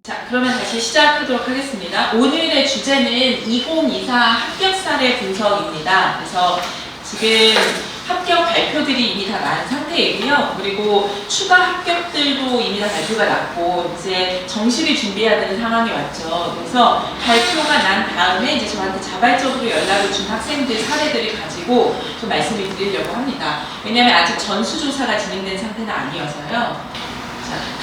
자, 그러면 다시 시작하도록 하겠습니다. 오늘의 주제는 2024 합격 사례 분석입니다. 그래서 지금 합격 발표들이 이미 다 난 상태이고요. 그리고 추가 합격들도 이미 다 발표가 났고 이제 정시를 준비해야 되는 상황이 왔죠. 그래서 발표가 난 다음에 이제 저한테 자발적으로 연락을 준 학생들 사례들을 가지고 좀 말씀을 드리려고 합니다. 왜냐하면 아직 전수조사가 진행된 상태는 아니어서요.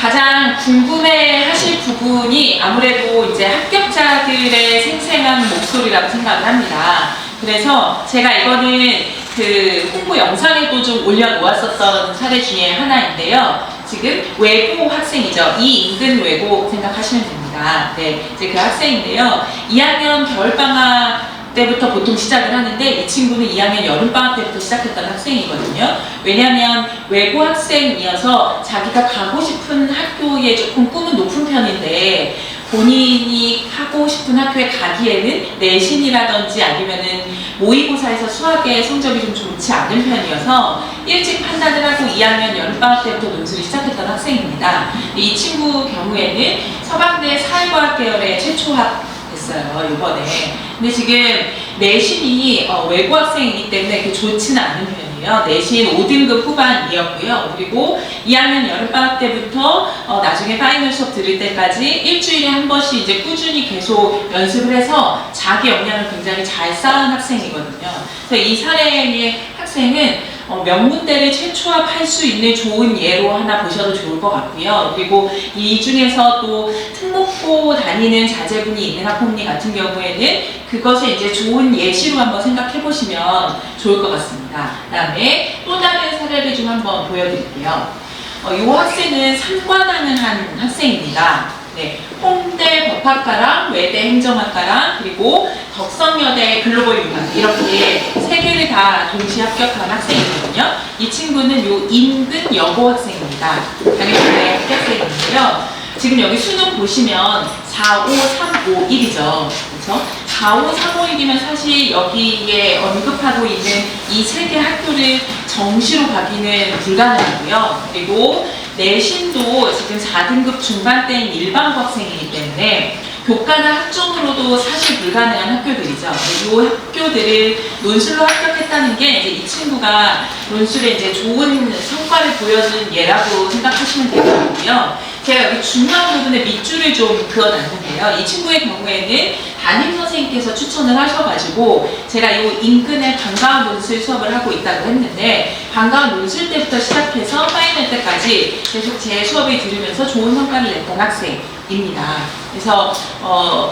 가장 궁금해하실 부분이 아무래도 이제 합격자들의 생생한 목소리라고 생각을 합니다. 그래서 제가 이거는 그 홍보 영상에도 좀 올려놓았었던 사례 중에 하나인데요. 지금 외고 학생이죠. 이인근 외고 생각하시면 됩니다. 네, 이제 그 학생인데요. 2학년 겨울방학 때부터 보통 시작을 하는데 이 친구는 2학년 여름방학 때부터 시작했던 학생이거든요. 왜냐하면 외고 학생이어서 자기가 가고 싶은 학교에 조금 꿈은 높은 편인데 본인이 하고 싶은 학교에 가기에는 내신이라든지 아니면은 모의고사에서 수학의 성적이 좀 좋지 않은 편이어서 일찍 판단을 하고 2학년 여름방학 때부터 논술을 시작했던 학생입니다. 이 친구 경우에는 서강대 사회과학 계열의 최초 됐어요, 이번에. 근데 지금 내신이 외고 학생이기 때문에 그렇게 좋지는 않은 편이에요. 내신 5등급 후반이었고요. 그리고 2학년 여름방학 때부터 나중에 파이널 수업 들을 때까지 일주일에 한 번씩 이제 꾸준히 계속 연습을 해서 자기 역량을 굉장히 잘 쌓은 학생이거든요. 그래서 이 사례의 학생은 명문대를 최초합할 수 있는 좋은 예로 하나 보셔도 좋을 것 같고요. 그리고 이 중에서 또 특목고 다니는 자제분이 있는 학부모님 같은 경우에는 그것을 이제 좋은 예시로 한번 생각해 보시면 좋을 것 같습니다. 그 다음에 또 다른 사례를 좀 한번 보여드릴게요. 이 학생은 상관하는 한 학생입니다. 네, 홍대 법학과랑 외대 행정학과랑 그리고 덕성여대 글로벌 융합 이렇게 세 개를 다 동시 합격한 학생이거든요. 이 친구는 요 인근 여고 학생입니다. 당연히 외대 합격생인데요. 지금 여기 수능 보시면 4, 5, 3, 5, 1이죠. 그렇죠? 4, 5, 3, 5, 1이면 사실 여기에 언급하고 있는 이 세 개 학교를 정시로 가기는 불가능하고요. 그리고 내신도 지금 4등급 중반대인 일반고 학생이기 때문에 교과나 학종으로도 사실 불가능한 학교들이죠. 이 학교들을 논술로 합격했다는 게 이제 이 친구가 논술에 이제 좋은 성과를 보여준 예라고 생각하시면 되거든요. 제가 여기 중요한 부분에 밑줄을 좀 그어놨는데요. 이 친구의 경우에는 담임 선생님께서 추천을 하셔가지고 제가 이 인근에 방과후 논술 수업을 하고 있다고 했는데 방과후 논술 때부터 시작해서 파이널 때까지 계속 제 수업을 들으면서 좋은 성과를 냈던 학생입니다. 그래서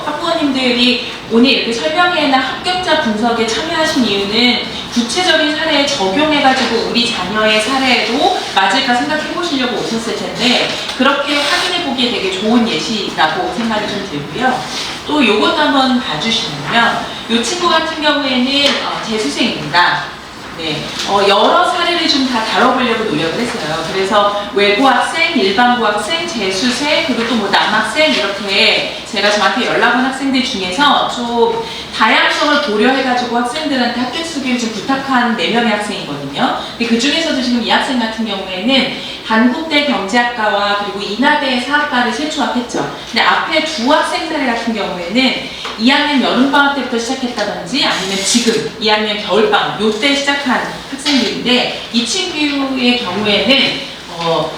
학부모님들이 오늘 이렇게 설명회나 합격자 분석에 참여하신 이유는 구체적인 사례에 적용해가지고 우리 자녀의 사례도 맞을까 생각해 보시려고 오셨을 텐데 그렇게 확인해 보기에 되게 좋은 예시라고 생각이 좀 들고요. 또 요것도 한번 봐주시면요. 이 친구 같은 경우에는 재수생입니다. 네, 여러 사례를 좀 다 다뤄보려고 노력을 했어요. 그래서 외고 학생, 일반고 학생, 재수생, 그리고 또 뭐 남학생 이렇게 제가 저한테 연락 온 학생들 중에서 좀 다양성을 고려해가지고 학생들한테 합격 수기를 좀 부탁한 4명의 학생이거든요. 근데 그 중에서도 지금 이 학생 같은 경우에는 단국대 경제학과와 그리고 인하대 사학과를 최초합했죠. 근데 앞에 두 학생 사례 같은 경우에는 2학년 여름방학 때부터 시작했다든지 아니면 지금 2학년 겨울방학 요때 시작한 학생들인데 이 친구의 경우에는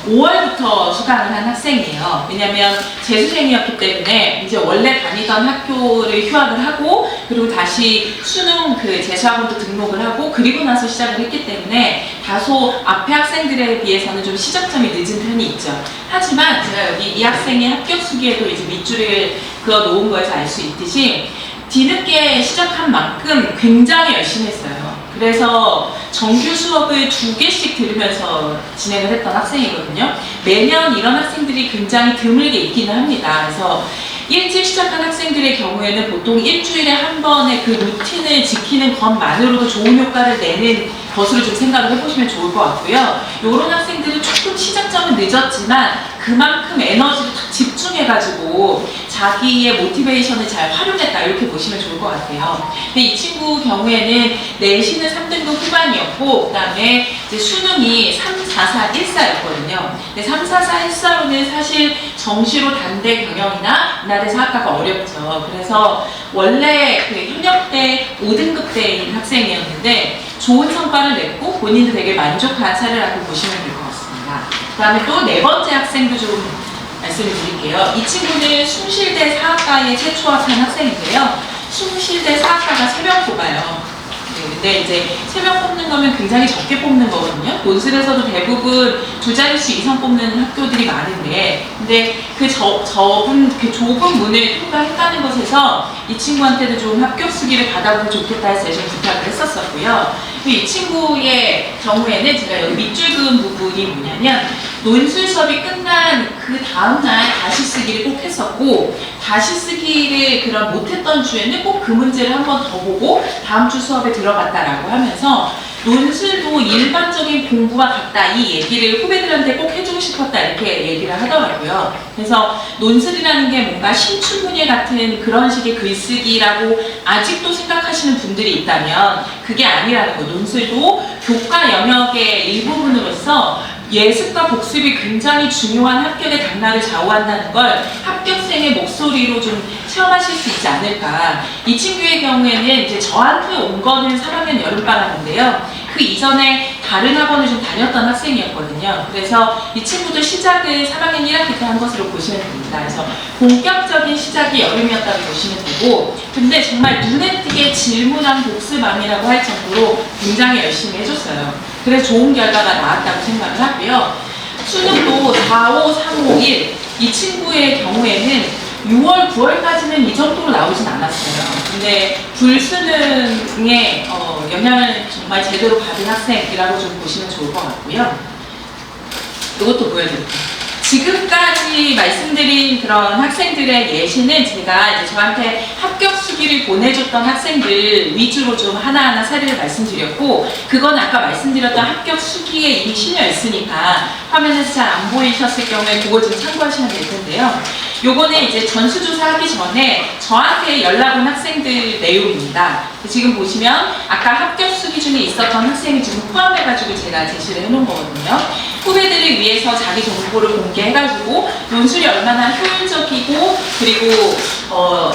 5월부터 수강을 한 학생이에요. 왜냐면 재수생이었기 때문에 이제 원래 다니던 학교를 휴학을 하고 그리고 다시 수능 그 재수학원도 등록을 하고 그리고 나서 시작을 했기 때문에 다소 앞에 학생들에 비해서는 좀 시작점이 늦은 편이 있죠. 하지만 제가 여기 이 학생의 합격 수기에도 이제 밑줄을 그어 놓은 거에서 알 수 있듯이 뒤늦게 시작한 만큼 굉장히 열심히 했어요. 그래서 정규 수업을 2개씩 들으면서 진행을 했던 학생이거든요. 매년 이런 학생들이 굉장히 드물게 있기는 합니다. 그래서 일찍 시작한 학생들의 경우에는 보통 일주일에 한 번의 그 루틴을 지키는 것만으로도 좋은 효과를 내는 것으로 좀 생각을 해보시면 좋을 것 같고요. 이런 학생들은 조금 시작점은 늦었지만 그만큼 에너지를 딱 집중해가지고 자기의 모티베이션을 잘 활용했다 이렇게 보시면 좋을 것 같아요. 근데 이 친구 경우에는 내신은 3등급 후반이었고 그 다음에 이제 수능이 344 1사였거든요. 근데 344 1사로는 사실 정시로 단대 경영이나 문화대사학과가 어렵죠. 그래서 원래 그 현역 때 5등급대인 학생이었는데 좋은 성과를 냈고 본인도 되게 만족한 사례라고 보시면 될 것 같습니다. 그 다음에 또 네 번째 학생도 좀 말씀을 드릴게요. 이 친구는 숭실대 사학과에 최초 합한 학생인데요. 숭실대 사학과가 3명 뽑아요. 네, 근데 이제 3명 뽑는 거면 굉장히 적게 뽑는 거거든요. 논술에서도 대부분 2자릿수 이상 뽑는 학교들이 많은데, 근데 그 좁은 문을 통과했다는 것에서 이 친구한테도 좀 합격 수기를 받아보면 좋겠다 해서 좀 부탁을 했었었고요. 이 친구의 경우에는 제가 여기 밑줄 그은 부분이 뭐냐면 논술 수업이 끝난 그 다음날 다시 쓰기를 꼭 했었고 다시 쓰기를 그런 못했던 주에는 꼭 그 문제를 한 번 더 보고 다음 주 수업에 들어갔다라고 하면서 논술도 일반적인 공부와 같다 이 얘기를 후배들한테 꼭 해주고 싶었다 이렇게 얘기를 하더라고요. 그래서 논술이라는 게 뭔가 신춘문예 같은 그런 식의 글쓰기라고 아직도 생각하시는 분들이 있다면 그게 아니라는 거. 논술도 교과 영역의 일부분으로서 예습과 복습이 굉장히 중요한 합격의 당락을 좌우한다는 걸 합격생의 목소리로 좀 체험하실 수 있지 않을까. 이 친구의 경우에는 이제 저한테 온 거는 3학년 여름방학인데요. 그 이전에 다른 학원을 좀 다녔던 학생이었거든요. 그래서 이 친구도 시작을 3학년 1학기 때 한 것으로 보시면 됩니다. 그래서 본격적인 시작이 여름이었다고 보시면 되고, 근데 정말 눈에 띄게 질문한 복습함이라고 할 정도로 굉장히 열심히 해줬어요. 그래서 좋은 결과가 나왔다고 생각을 하고요. 수능도 4, 5, 3, 5, 1, 이 친구의 경우에는 6월, 9월까지는 이 정도로 나오진 않았어요. 근데 불수능에 영향을 정말 제대로 받은 학생이라고 좀 보시면 좋을 것 같고요. 이것도 보여드릴게요. 지금까지 말씀드린 그런 학생들의 예시는 제가 이제 저한테 합격 수기를 보내줬던 학생들 위주로 좀 하나하나 사례를 말씀드렸고, 그건 아까 말씀드렸던 합격 수기에 이미 실려 있으니까 화면에서 잘 안 보이셨을 경우에 그거 좀 참고하시면 될 텐데요. 요거는 이제 전수조사 하기 전에 저한테 연락 온 학생들 내용입니다. 지금 보시면 아까 합격 수기 중에 있었던 학생이 지금 포함해가지고 제가 제시를 해놓은 거거든요. 후배들을 위해서 자기 정보를 공개해가지고 논술이 얼마나 효율적이고 그리고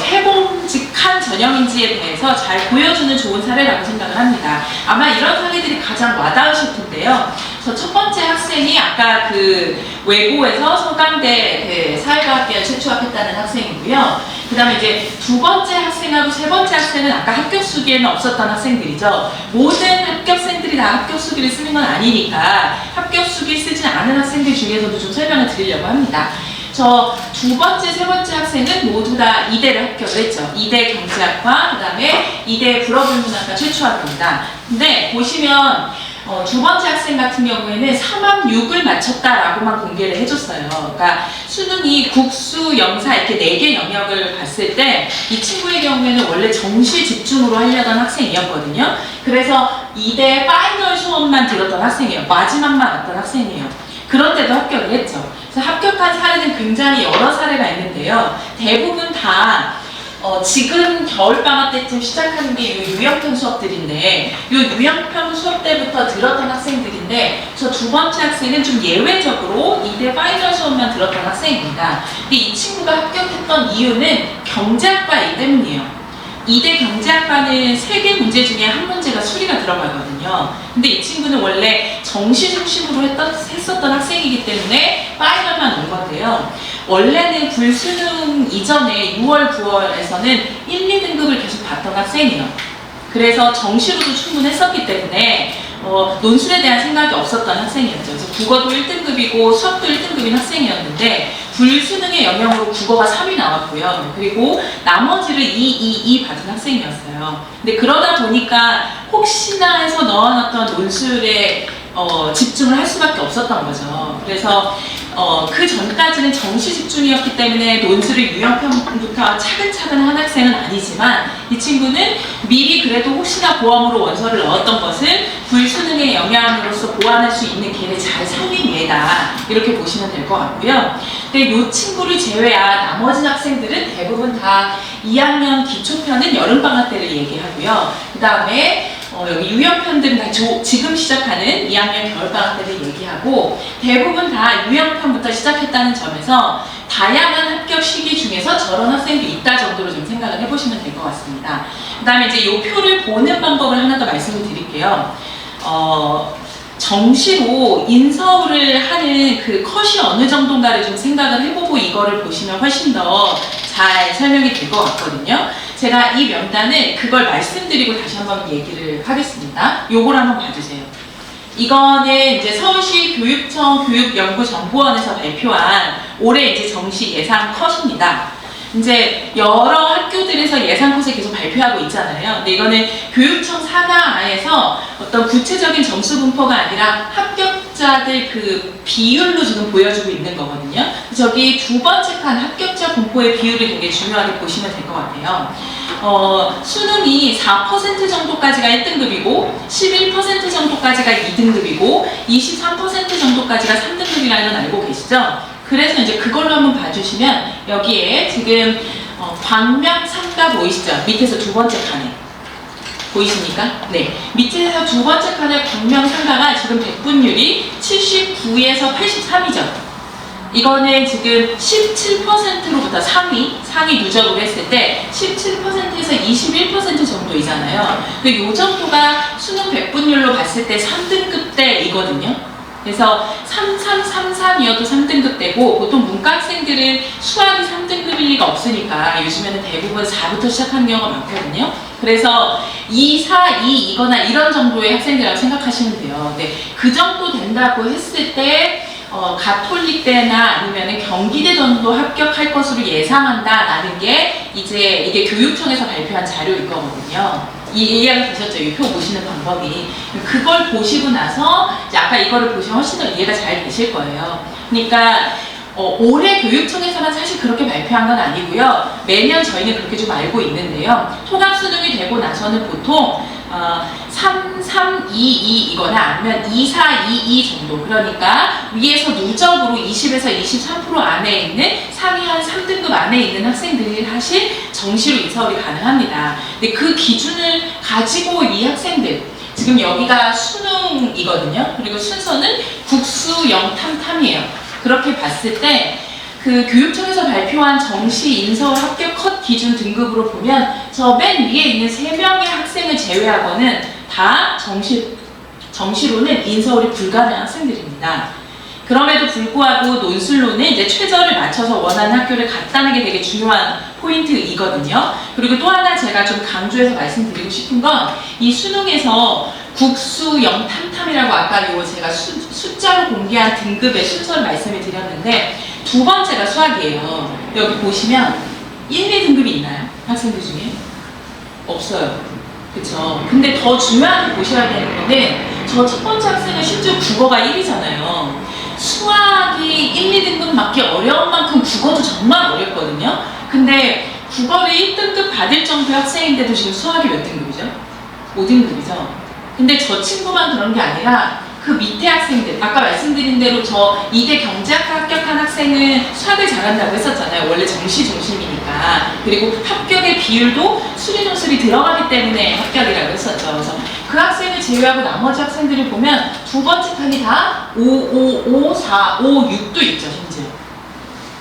해봄직한 전형인지에 대해서 잘 보여주는 좋은 사례라고 생각을 합니다. 아마 이런 사례들이 가장 와닿으실 텐데요. 그래서 첫 번째 학생이 아까 그 외고에서 서강대 사회과학계를 최초 합했다는 학생이고요. 그 다음에 이제 두 번째 학생하고 세 번째 학생은 아까 합격 수기에는 없었던 학생들이죠. 모든 합격생들이 다 합격 수기를 쓰는 건 아니니까 합격 수기 쓰지 않은 학생들 중에서도 좀 설명을 드리려고 합니다. 저 두 번째, 세 번째 학생은 모두 다 이대를 합격을 했죠. 이대 경제학과, 그 다음에 이대 불어불문학과 최초 합입니다. 근데 보시면 두 번째 학생 같은 경우에는 3합 6을 맞췄다라고만 공개를 해줬어요. 그러니까 수능이 국수, 영사 이렇게 4개 영역을 봤을 때 이 친구의 경우에는 원래 정시 집중으로 하려던 학생이었거든요. 그래서 2대 파이널 수업만 들었던 학생이에요. 마지막만 왔던 학생이에요. 그런데도 합격을 했죠. 그래서 합격한 사례는 굉장히 여러 사례가 있는데요. 대부분 다 지금 겨울방학 때쯤 시작하는 게 유형평 수업들인데 이 유형평 수업 때부터 들었던 학생들인데 저 두 번째 학생은 좀 예외적으로 2대 파이널 수업만 들었던 학생입니다. 근데 이 친구가 합격했던 이유는 경제학과이기 때문이에요. 2대 경제학과는 3개 문제 중에 한 문제가 수리가 들어가거든요. 근데 이 친구는 원래 정시 중심으로 했었던 학생이기 때문에 파이널만 온 건데요. 원래는 불수능 이전에 6월, 9월에서는 1, 2등급을 계속 봤던 학생이에요. 그래서 정시로도 충분했었기 때문에 논술에 대한 생각이 없었던 학생이었죠. 그래서 국어도 1등급이고 수학도 1등급인 학생이었는데 불수능의 영역으로 국어가 3이 나왔고요. 그리고 나머지를 2 받은 학생이었어요. 근데 그러다 보니까 혹시나 해서 넣어놨던 논술에 집중을 할 수밖에 없었던 거죠. 그래서 그 전까지는 정시 집중이었기 때문에 논술을 유형평부터 차근차근 한 학생은 아니지만 이 친구는 미리 그래도 혹시나 보험으로 원서를 넣었던 것을 불수능의 영향으로서 보완할 수 있는 기회를 잘 살린 예다 이렇게 보시면 될 것 같고요. 근데 이 친구를 제외한 나머지 학생들은 대부분 다 2학년 기초편은 여름방학 때를 얘기하고요. 그 다음에 여기 유형편들은 다 지금 시작하는 2학년 겨울방학 때를 얘기하고 대부분 다 유형편부터 시작했다는 점에서 다양한 합격 시기 중에서 저런 학생도 있다 정도로 좀 생각을 해보시면 될 것 같습니다. 그 다음에 이제 이 표를 보는 방법을 하나 더 말씀을 드릴게요. 정시로 인서울을 하는 그 컷이 어느 정도인가를 좀 생각을 해보고 이거를 보시면 훨씬 더 잘 설명이 될 것 같거든요. 제가 이 명단은 그걸 말씀드리고 다시 한번 얘기를 하겠습니다. 요걸 한번 봐주세요. 이거는 이제 서울시 교육청 교육연구정보원에서 발표한 올해 이제 정시 예상 컷입니다. 이제 여러 학교들에서 예상 컷을 계속 발표하고 있잖아요. 근데 이거는 교육청 산하에서 어떤 구체적인 점수 분포가 아니라 합격자들 그 비율로 지금 보여주고 있는 거거든요. 저기 두 번째 칸 합격자 분포의 비율을 되게 중요하게 보시면 될 것 같아요. 수능이 4% 정도까지가 1등급이고 11% 정도까지가 2등급이고 23% 정도까지가 3등급이라는 건 알고 계시죠? 그래서 이제 그걸로 한번 봐주시면 여기에 지금 광명 삼가 보이시죠? 밑에서 두 번째 칸에 보이십니까? 네. 밑에서 두 번째 칸에 광명 삼가가 지금 백분율이 79에서 83이죠. 이거는 지금 17%로부터 상위 누적으로 했을 때 17%에서 21% 정도이잖아요. 근데 이 정도가 수능 백분율로 봤을 때 3등급 대이거든요. 그래서 3333이어도 3등급 되고 보통 문과 학생들은 수학이 3등급일 리가 없으니까 요즘에는 대부분 4부터 시작하는 경우가 많거든요. 그래서 2, 4, 2 이거나 이런 정도의 학생들이라고 생각하시면 돼요. 근데 그 정도 된다고 했을 때 가톨릭대나 아니면 경기대 정도 합격할 것으로 예상한다라는 게 이제 이게 교육청에서 발표한 자료일 거거든요. 이해가 되셨죠? 이 표 보시는 방법이. 그걸 보시고 나서 이제 아까 이거를 보시면 훨씬 더 이해가 잘 되실 거예요. 그러니까 올해 교육청에서만 사실 그렇게 발표한 건 아니고요. 매년 저희는 그렇게 좀 알고 있는데요. 통합수능이 되고 나서는 보통 3322이거나 아니면 2422 정도, 그러니까 위에서 누적으로 20에서 23% 안에 있는 상위 한 3등급 안에 있는 학생들이 사실 정시로 인서울이 가능합니다. 근데 그 기준을 가지고 이 학생들, 지금 여기가 수능이거든요. 그리고 순서는 국수 영탐탐이에요. 그렇게 봤을 때 그 교육청에서 발표한 정시 인서울 합격 컷 기준 등급으로 보면 저 맨 위에 있는 3명의 학생을 제외하고는 다 정시로는 인서울이 불가능한 학생들입니다. 그럼에도 불구하고 논술로는 이제 최저를 맞춰서 원하는 학교를 갔다는 게 되게 중요한 포인트이거든요. 그리고 또 하나 제가 좀 강조해서 말씀드리고 싶은 건 이 수능에서 국수 영탐탐이라고 아까 요 제가 숫자로 공개한 등급의 순서를 말씀을 드렸는데 두 번째가 수학이에요. 여기 보시면 1, 2등급이 있나요? 학생들 중에? 없어요. 그쵸? 근데 더 중요하게 보셔야 되는 거는 저 첫 번째 학생은 심지어 국어가 1이잖아요. 수학이 1, 2등급 맞기 어려운 만큼 국어도 정말 어렵거든요. 근데 국어를 1등급 받을 정도의 학생인데도 지금 수학이 몇 등급이죠? 5등급이죠. 근데 저 친구만 그런 게 아니라 그 밑에 학생들, 아까 말씀드린 대로 저 이대 경제학과 합격한 학생은 수학을 잘한다고 했었잖아요. 원래 정시 중심이니까. 그리고 합격의 비율도 수리논술이 들어가기 때문에 합격이라고 했었죠. 그래서 그 학생을 제외하고 나머지 학생들을 보면 두 번째 칸이 다 5, 5, 5, 4, 5, 6도 있죠, 심지어.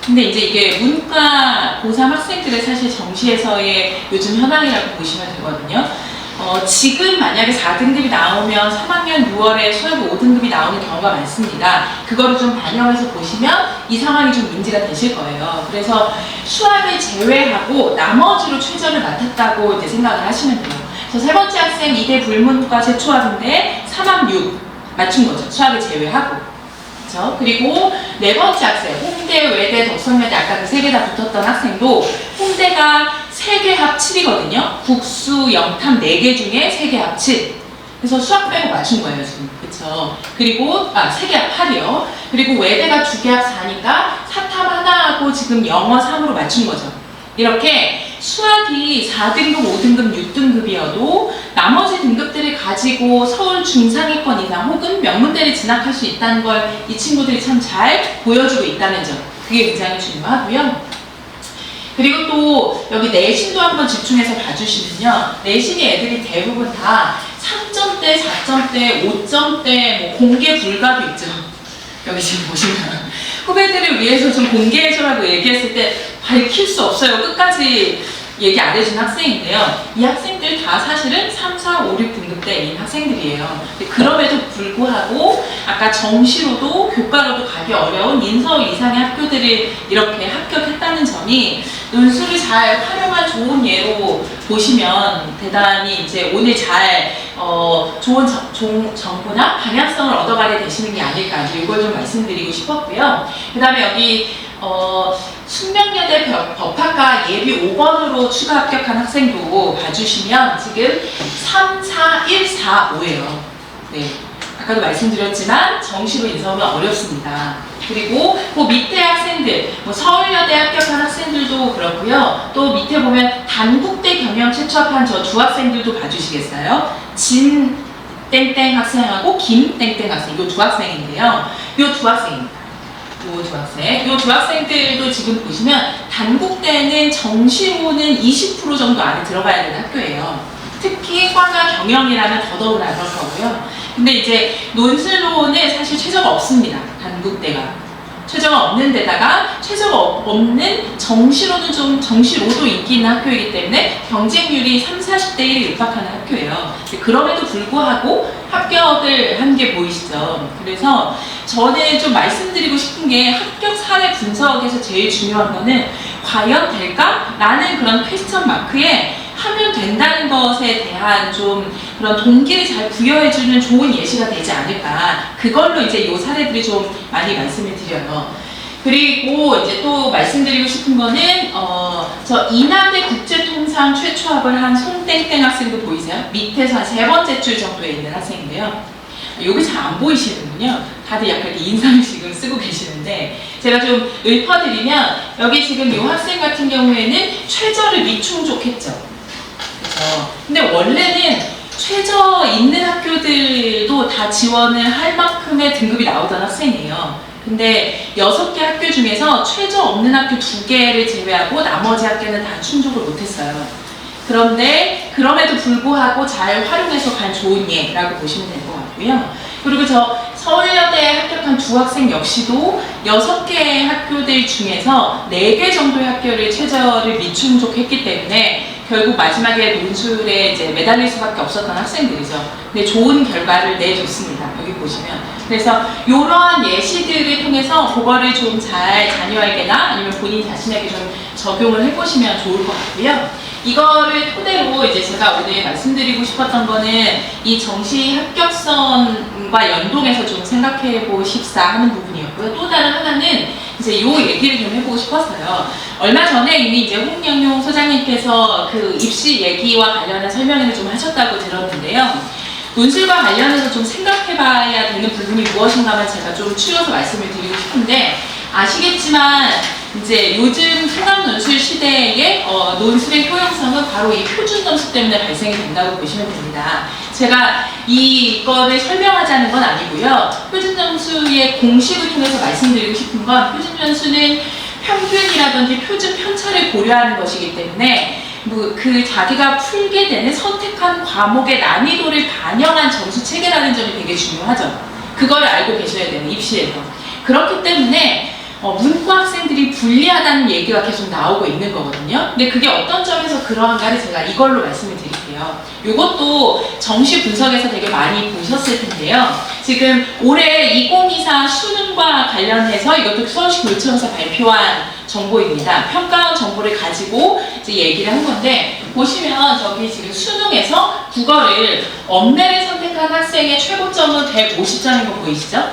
근데 이제 이게 문과 고3 학생들의 사실 정시에서의 요즘 현황이라고 보시면 되거든요. 지금 만약에 4등급이 나오면 3학년 6월에 수학 5등급이 나오는 경우가 많습니다. 그거를 좀 반영해서 보시면 이 상황이 좀 문제가 되실 거예요. 그래서 수학을 제외하고 나머지로 최저를 맡았다고 이제 생각을 하시면 돼요. 그래서 세 번째 학생 2대 불문과 제초학인데 3학 6 맞춘 거죠. 수학을 제외하고. 그렇죠? 그리고 네 번째 학생, 홍대, 외대, 덕성여대 아까 그 세 개 다 붙었던 학생도 홍대가 3개 합 7이거든요. 국수, 영탐 4개 중에 3개 합 7. 그래서 수학 빼고 맞춘 거예요, 지금. 그쵸? 그리고, 3개 합 8이요. 그리고 외대가 2개 합 4니까 사탐 하나하고 지금 영어 3으로 맞춘 거죠. 이렇게 수학이 4등급, 5등급, 6등급이어도 나머지 등급들을 가지고 서울 중상위권 이상 혹은 명문대를 진학할 수 있다는 걸 이 친구들이 참 잘 보여주고 있다는 점. 그게 굉장히 중요하고요. 그리고 또 여기 내신도 한번 집중해서 봐주시면요. 내신이 애들이 대부분 다 3점대, 4점대, 5점대, 뭐 공개 불가도 있죠. 여기 지금 보시면 후배들을 위해서 좀 공개해줘라고 얘기했을 때 밝힐 수 없어요. 끝까지 얘기 안 해준 학생인데요. 이 학생들 다 사실은 3, 4, 5, 6 등급대인 학생들이에요. 그럼에도 불구하고 아까 정시로도 교과로도 가기 어려운 인서 이상의 학교들을 이렇게 합격했다는 점이 논술을 잘 활용한 좋은 예로 보시면 대단히 이제 오늘 잘 좋은 정보나 방향성을 얻어가게 되시는 게 아닐까, 이걸 좀 말씀드리고 싶었고요. 그 다음에 여기 숙명여대 법학과 예비 5번으로 추가 합격한 학생도 봐주시면 지금 3, 4, 1, 4, 5예요. 네. 아까도 말씀드렸지만 정시로 인서하면 어렵습니다. 그리고 그 밑에 학생들, 뭐 서울여대 합격한 학생들도 그렇고요. 또 밑에 보면 단국대 경영 최초 합한 저 두 학생들도 봐주시겠어요? 진 땡땡 학생하고 김 땡땡 학생, 이 두 학생인데요. 이 두 학생입니다. 이 두 학생들도 지금 보시면 단국대는 정시로는 20% 정도 안에 들어가야 되는 학교예요. 특히 과가 경영이라면 더더구나 그럴 거고요. 근데 이제 논술로는 사실 최저가 없습니다. 단국대가. 최저가 없는 데다가 최저가 없는 정시로는 좀 정시로도 인기 있는 학교이기 때문에 경쟁률이 30, 40대 1에 육박하는 학교예요. 그럼에도 불구하고 합격을 한 게 보이시죠? 그래서 저는 좀 말씀드리고 싶은 게 합격 사례 분석에서 제일 중요한 거는 과연 될까? 라는 그런 퀘스천 마크에 하면 된다는 것에 대한 좀 그런 동기를 잘 부여해주는 좋은 예시가 되지 않을까. 그걸로 이제 이 사례들이 좀 많이 말씀을 드려요. 그리고 이제 또 말씀드리고 싶은 거는 저 인하대 국제통상 최초 합을 한 송땡땡 학생도 보이세요? 밑에서 한 3번째 줄 정도에 있는 학생인데요. 여기 잘 안 보이시는군요. 다들 약간 이렇게 인상을 지금 쓰고 계시는데 제가 좀 읊어드리면 여기 지금 이 학생 같은 경우에는 최저를 미충족했죠. 그렇죠. 근데 원래는 최저 있는 학교들도 다 지원을 할 만큼의 등급이 나오던 학생이에요. 근데 6개 학교 중에서 최저 없는 학교 2개를 제외하고 나머지 학교는 다 충족을 못했어요. 그런데 그럼에도 불구하고 잘 활용해서 간 좋은 예라고 보시면 될 것 같고요. 그리고 저 서울여대에 합격한 두 학생 역시도 6개의 학교들 중에서 4개 정도의 학교를 최저를 미충족했기 때문에 결국 마지막에 논술에 이제 매달릴 수밖에 없었던 학생들이죠. 근데 좋은 결과를 내줬습니다. 여기 보시면. 그래서 이러한 예시들을 통해서 그거를 좀 잘 자녀에게나 아니면 본인 자신에게 좀 적용을 해보시면 좋을 것 같고요. 이거를 토대로 이제 제가 오늘 말씀드리고 싶었던 거는 이 정시 합격선과 연동해서 좀 생각해 보십사 하는 부분이었고요. 또 다른 하나는 이제 요 얘기를 좀 해보고 싶었어요. 얼마 전에 이미 이제 홍영용 소장님께서 그 입시 얘기와 관련한 설명을 좀 하셨다고 들었는데요. 논술과 관련해서 좀 생각해 봐야 되는 부분이 무엇인가만 제가 좀 추려서 말씀을 드리고 싶은데, 아시겠지만 이제 요즘 통합 논술 시대의 논술의 효용성은 바로 이 표준 점수 때문에 발생이 된다고 보시면 됩니다. 제가 이거를 설명하자는 건 아니고요. 표준 점수의 공식을 통해서 말씀드리고 싶은 건, 표준 점수는 평균이라든지 표준 편차를 고려하는 것이기 때문에 그 자기가 풀게 되는 선택한 과목의 난이도를 반영한 점수 체계라는 점이 되게 중요하죠. 그걸 알고 계셔야 돼요, 입시에서. 그렇기 때문에 문과 학생들이 불리하다는 얘기가 계속 나오고 있는 거거든요. 근데 그게 어떤 점에서 그러한가를 제가 이걸로 말씀을 드릴게요. 이것도 정시 분석에서 되게 많이 보셨을 텐데요. 지금 올해 2024 수능과 관련해서 이것도 서울시 교육청에서 발표한 정보입니다. 평가원 정보를 가지고 이제 얘기를 한 건데, 보시면 저기 지금 수능에서 국어를 엄매를 선택한 학생의 최고점은 150점인 거 보이시죠?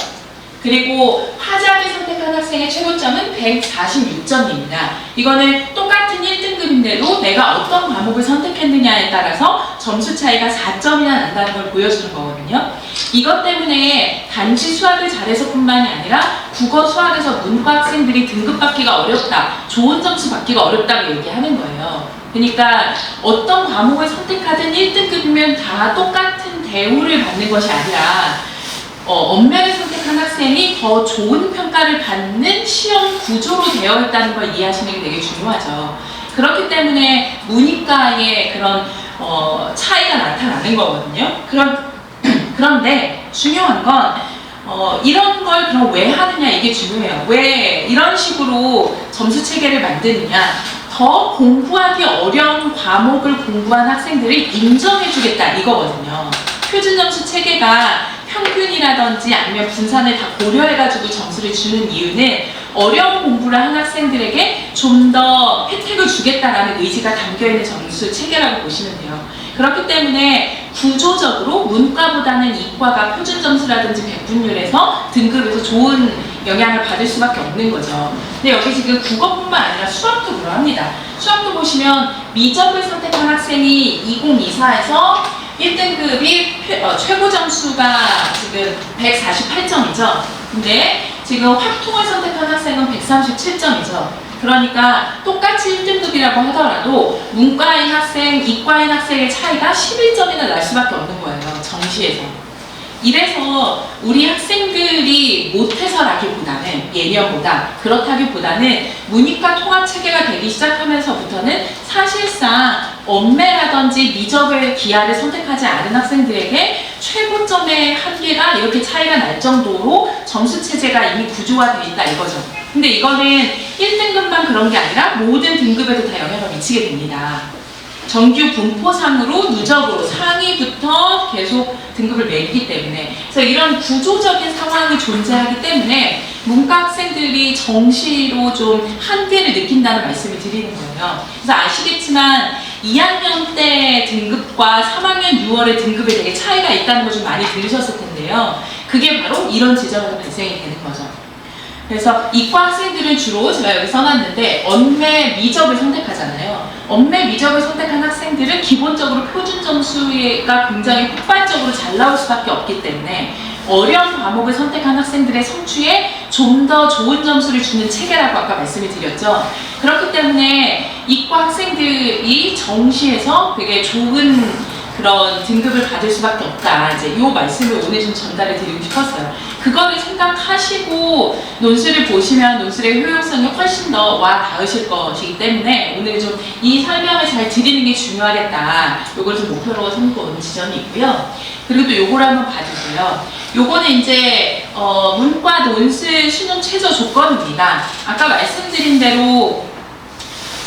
그리고 화작을 선택한 학생의 최고점은 146점입니다. 이거는 똑같은 1등급인데도 내가 어떤 과목을 선택했느냐에 따라서 점수 차이가 4점이나 난다는 걸 보여주는 거거든요. 이것 때문에 단지 수학을 잘해서 뿐만이 아니라 국어, 수학에서 문과 학생들이 등급 받기가 어렵다, 좋은 점수 받기가 어렵다고 얘기하는 거예요. 그러니까 어떤 과목을 선택하든 1등급이면 다 똑같은 대우를 받는 것이 아니라 엄매를 선택한 학생이 더 좋은 평가를 받는 시험 구조로 되어 있다는 걸 이해하시는 게 되게 중요하죠. 그렇기 때문에 문이과의 그런 차이가 나타나는 거거든요. 그런데 중요한 건 이런 걸 그럼 왜 하느냐, 이게 중요해요. 왜 이런 식으로 점수 체계를 만드느냐. 더 공부하기 어려운 과목을 공부한 학생들을 인정해주겠다, 이거거든요. 표준점수 체계가 평균이라든지 아니면 분산을 다 고려해가지고 점수를 주는 이유는 어려운 공부를 한 학생들에게 좀 더 혜택을 주겠다라는 의지가 담겨있는 점수 체계라고 보시면 돼요. 그렇기 때문에 구조적으로 문과보다는 이과가 표준점수라든지 백분율에서 등급에서 좋은 영향을 받을 수밖에 없는 거죠. 근데 여기 지금 국어뿐만 아니라 수학도 그러합니다. 수학도 보시면 미적을 선택한 학생이 2024에서 1등급이 최고 점수가 지금 148점이죠. 근데 지금 확통을 선택한 학생은 137점이죠. 그러니까 똑같이 1등급이라고 하더라도 문과인 학생, 이과인 학생의 차이가 11점이나 날 수밖에 없는 거예요. 정시에서. 이래서 우리 학생들이 못해서라기보다는, 예년보다 그렇다기보다는 문이과 통합체계가 되기 시작하면서부터는 사실상 엄매라든지 미적을 기하를 선택하지 않은 학생들에게 최고점의 한계가 이렇게 차이가 날 정도로 점수체제가 이미 구조화되어 있다, 이거죠. 근데 이거는 1등급만 그런 게 아니라 모든 등급에도 다 영향을 미치게 됩니다. 정규 분포상으로 누적으로 상위부터 계속 등급을 매기기 때문에, 그래서 이런 구조적인 상황이 존재하기 때문에 문과 학생들이 정시로 좀 한계를 느낀다는 말씀을 드리는 거예요. 그래서 아시겠지만 2학년 때 등급과 3학년 6월의 등급에 되게 차이가 있다는 걸 좀 많이 들으셨을 텐데요. 그게 바로 이런 지점에서 발생이 되는 거죠. 그래서 이과 학생들은 주로 제가 여기 써놨는데 엄매 미적을 선택하잖아요. 엄매 미적을 선택한 학생들은 기본적으로 표준 점수가 굉장히 폭발적으로 잘 나올 수밖에 없기 때문에 어려운 과목을 선택한 학생들의 성취에 좀 더 좋은 점수를 주는 체계라고 아까 말씀을 드렸죠. 그렇기 때문에 이과 학생들이 정시에서 되게 좋은 그런 등급을 받을 수밖에 없다. 이제 이 말씀을 오늘 좀 전달해 드리고 싶었어요. 그거를 생각하시고 논술을 보시면 논술의 효용성이 훨씬 더 와 닿으실 것이기 때문에 오늘 좀 이 설명을 잘 드리는 게 중요하겠다. 요걸 좀 목표로 삼고 오는 지점이 있고요. 그리고 또 요거를 한번 봐주세요. 요거는 이제 문과 논술 수능 최저 조건입니다. 아까 말씀드린 대로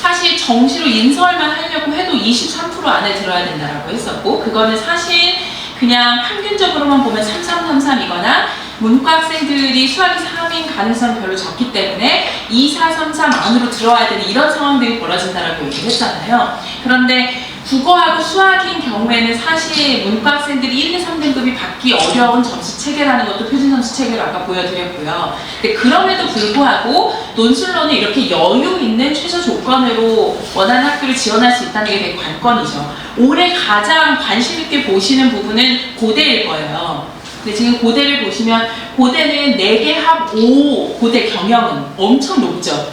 사실 정시로 인서울만 하려고 해도 23% 안에 들어야 된다라고 했었고, 그거는 사실 그냥 평균적으로만 보면 3333이거나 문과 학생들이 수학이 3인 가능성이 별로 적기 때문에 2433 안으로 들어와야 되는 이런 상황들이 벌어진다라고 얘기를 했잖아요. 그런데 국어하고 수학인 경우에는 사실 문과 학생들이 1, 2, 3등급이 받기 어려운 점수 체계라는 것도 표준점수 체계로 아까 보여드렸고요. 근데 그럼에도 불구하고 논술로는 이렇게 여유 있는 최저 조건으로 원하는 학교를 지원할 수 있다는 게 되게 관건이죠. 올해 가장 관심 있게 보시는 부분은 고대일 거예요. 근데 지금 고대를 보시면 고대는 4개 합 5 고대 경영은 엄청 높죠.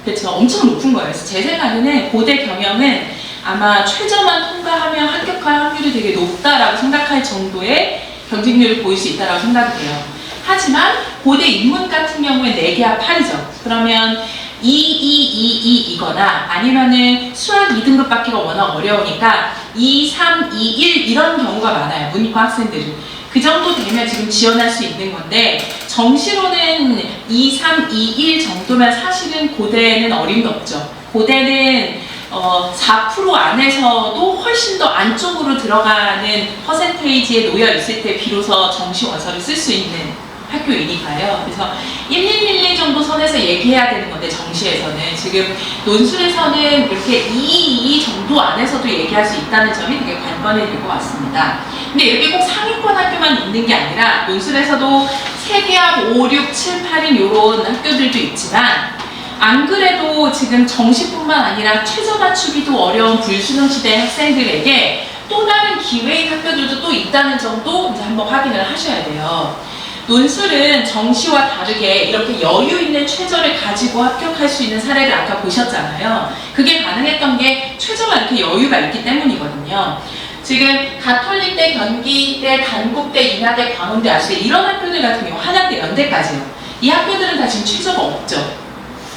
그렇죠. 엄청 높은 거예요. 그래서 제 생각에는 고대 경영은 아마 최저만 통과하면 합격할 확률이 되게 높다라고 생각할 정도의 경쟁률을 보일 수 있다고 생각이 돼요. 하지만 고대 인문 같은 경우에 4개 합 8이죠. 그러면 2222이거나 아니면은 수학 2등급 받기가 워낙 어려우니까 2321 이런 경우가 많아요. 문이과 학생들은. 그 정도 되면 지금 지원할 수 있는 건데 정시로는 2321 정도면 사실은 고대는 어림이 없죠. 고대는 4% 안에서도 훨씬 더 안쪽으로 들어가는 퍼센테이지에 놓여 있을 때 비로소 정시 원서를 쓸 수 있는 학교이니까요. 그래서 1111 정도 선에서 얘기해야 되는 건데 정시에서는 지금 논술에서는 이렇게 222 정도 안에서도 얘기할 수 있다는 점이 되게 관건이 될 것 같습니다. 근데 이렇게 꼭 상위권 학교만 있는 게 아니라 논술에서도 3개 합 5, 6, 7, 8인 이런 학교들도 있지만 안 그래도 지금 정시뿐만 아니라 최저 맞추기도 어려운 불수능 시대 학생들에게 또 다른 기회인 학교들도 또 있다는 점도 이제 한번 확인을 하셔야 돼요. 논술은 정시와 다르게 이렇게 여유 있는 최저를 가지고 합격할 수 있는 사례를 아까 보셨잖아요. 그게 가능했던 게 최저가 이렇게 여유가 있기 때문이거든요. 지금 가톨릭대, 경기대, 단국대, 인하대, 광운대, 아시대 이런 학교들 같은 경우 한양대, 연대까지요. 이 학교들은 다 지금 최저가 없죠.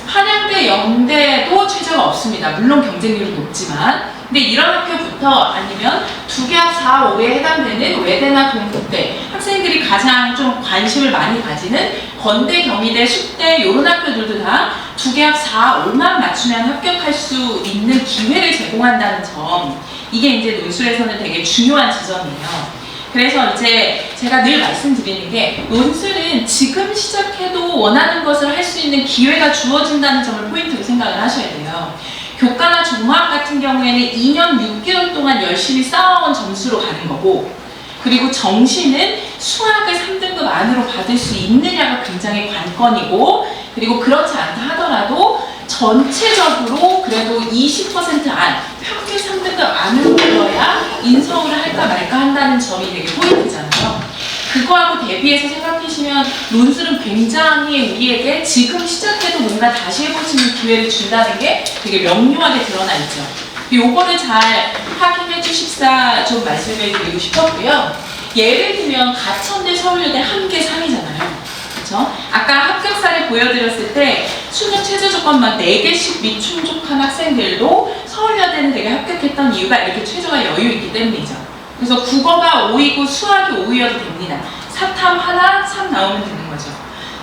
한양대, 연대도 최저가 없습니다. 물론 경쟁률이 높지만. 근데 이런 학교부터 아니면 두개합 4, 5에 해당되는 외대나 동국대 학생들이 가장 좀 관심을 많이 가지는 건대, 경희대, 숙대 이런 학교들도 다 두개합 4, 5만 맞추면 합격할 수 있는 기회를 제공한다는 점, 이게 이제 논술에서는 되게 중요한 지점이에요. 그래서 이제 제가 늘 말씀드리는 게 논술은 지금 시작해도 원하는 것을 할 수 있는 기회가 주어진다는 점을 포인트로 생각을 하셔야 돼요. 교과나 종합 같은 경우에는 2년 6개월 동안 열심히 쌓아온 점수로 가는 거고, 그리고 정시는 수학을 3등급 안으로 받을 수 있느냐가 굉장히 관건이고, 그리고 그렇지 않다 하더라도 전체적으로 그래도 20%안, 평균 3등급 안으로 들어야 인서울을 할까 말까 한다는 점이 되게 포인트잖아요. 그거하고 대비해서 생각하시면 논술은 굉장히 우리에게 지금 시작해도 뭔가 다시 해볼 수 있는 기회를 준다는 게 되게 명료하게 드러나 있죠. 요거를 잘 확인해 주십사 좀 말씀을 드리고 싶었고요. 예를 들면 가천대, 서울여대 한개 상이잖아요. 그렇죠? 아까 합격사를 보여드렸을 때 수능 최저 조건만 4개씩 미충족한 학생들도 서울여대는 되게 합격했던 이유가 이렇게 최저가 여유 있기 때문이죠. 그래서 국어가 5이고 수학이 5이어도 됩니다. 사탐 하나, 3 나오면 되는 거죠.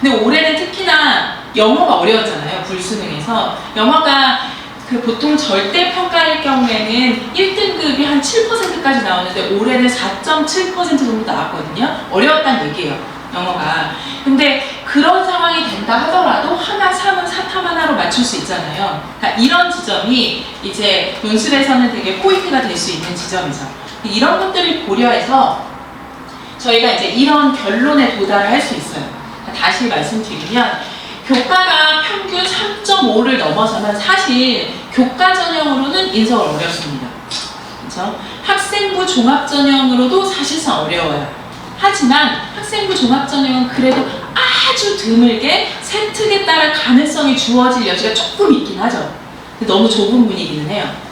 근데 올해는 특히나 영어가 어려웠잖아요. 불수능에서. 영어가 그 보통 절대평가일 경우에는 1등급이 한 7%까지 나오는데 올해는 4.7% 정도 나왔거든요. 어려웠다는 얘기예요. 영어가. 근데 그런 상황이 된다 하더라도 하나, 3은 사탐 하나로 맞출 수 있잖아요. 그러니까 이런 지점이 이제 논술에서는 되게 포인트가 될 수 있는 지점이죠. 이런 것들을 고려해서 저희가 이제 이런 결론에 도달을 할 수 있어요. 다시 말씀드리면 교과가 평균 3.5를 넘어서면 사실 교과 전형으로는 인서울 어렵습니다. 그렇죠? 학생부 종합 전형으로도 사실상 어려워요. 하지만 학생부 종합 전형은 그래도 아주 드물게 세특에 따라 가능성이 주어질 여지가 조금 있긴 하죠. 너무 좁은 문이기는 해요.